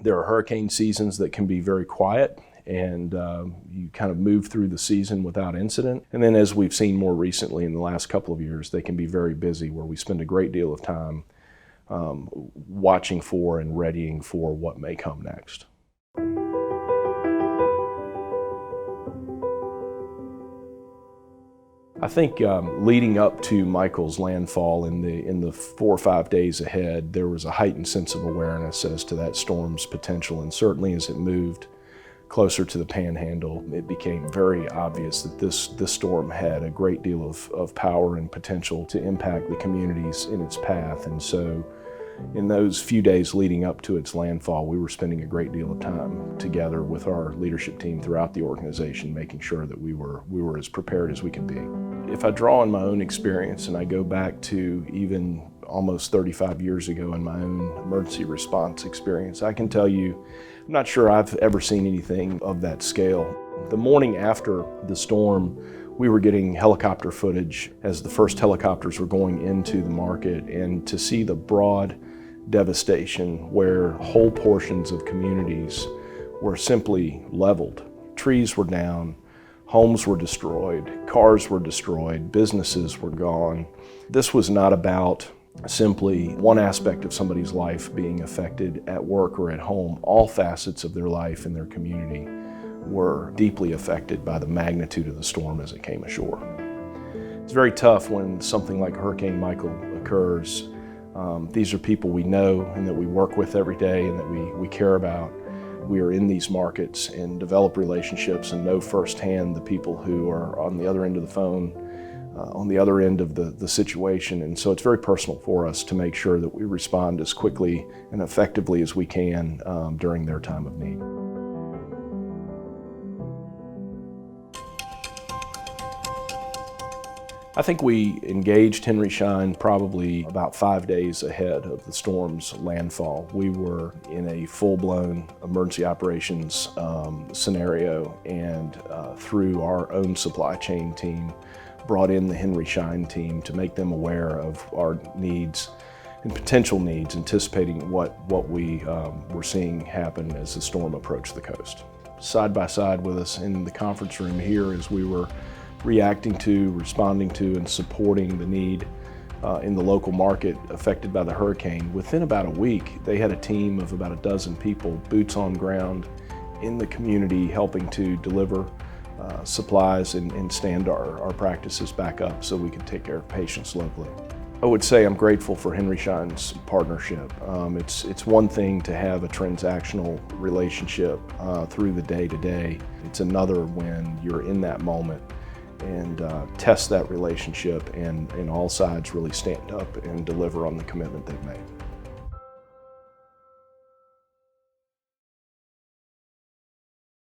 There are hurricane seasons that can be very quiet, and you kind of move through the season without incident. And then, as we've seen more recently in the last couple of years, they can be very busy, where we spend a great deal of time watching for and readying for what may come next. I think leading up to Michael's landfall in the 4 or 5 days ahead, there was a heightened sense of awareness as to that storm's potential, and certainly as it moved closer to the Panhandle, it became very obvious that this storm had a great deal of power and potential to impact the communities in its path. And so in those few days leading up to its landfall, we were spending a great deal of time together with our leadership team throughout the organization, making sure that we were as prepared as we could be. If I draw on my own experience and I go back to even almost 35 years ago in my own emergency response experience, I can tell you, I'm not sure I've ever seen anything of that scale. The morning after the storm, we were getting helicopter footage as the first helicopters were going into the market, and to see the broad devastation where whole portions of communities were simply leveled. Trees were down, homes were destroyed, cars were destroyed, businesses were gone. This was not about simply one aspect of somebody's life being affected at work or at home. All facets of their life and their community were deeply affected by the magnitude of the storm as it came ashore. It's very tough when something like Hurricane Michael occurs. These are people we know and that we work with every day and that we care about. We are in these markets and develop relationships and know firsthand the people who are on the other end of the phone, on the other end of the situation. And so it's very personal for us to make sure that we respond as quickly and effectively as we can during their time of need. I think we engaged Henry Schein probably about 5 days ahead of the storm's landfall. We were in a full-blown emergency operations scenario, and through our own supply chain team, brought in the Henry Schein team to make them aware of our needs and potential needs, anticipating what we were seeing happen as the storm approached the coast. Side by side with us in the conference room here as we were reacting to, responding to, and supporting the need in the local market affected by the hurricane. Within about a week, they had a team of about a dozen people, boots on ground in the community, helping to deliver supplies and stand our practices back up so we could take care of patients locally. I would say I'm grateful for Henry Schein's partnership. It's one thing to have a transactional relationship through the day-to-day. It's another when you're in that moment and test that relationship, and all sides really stand up and deliver on the commitment they've made.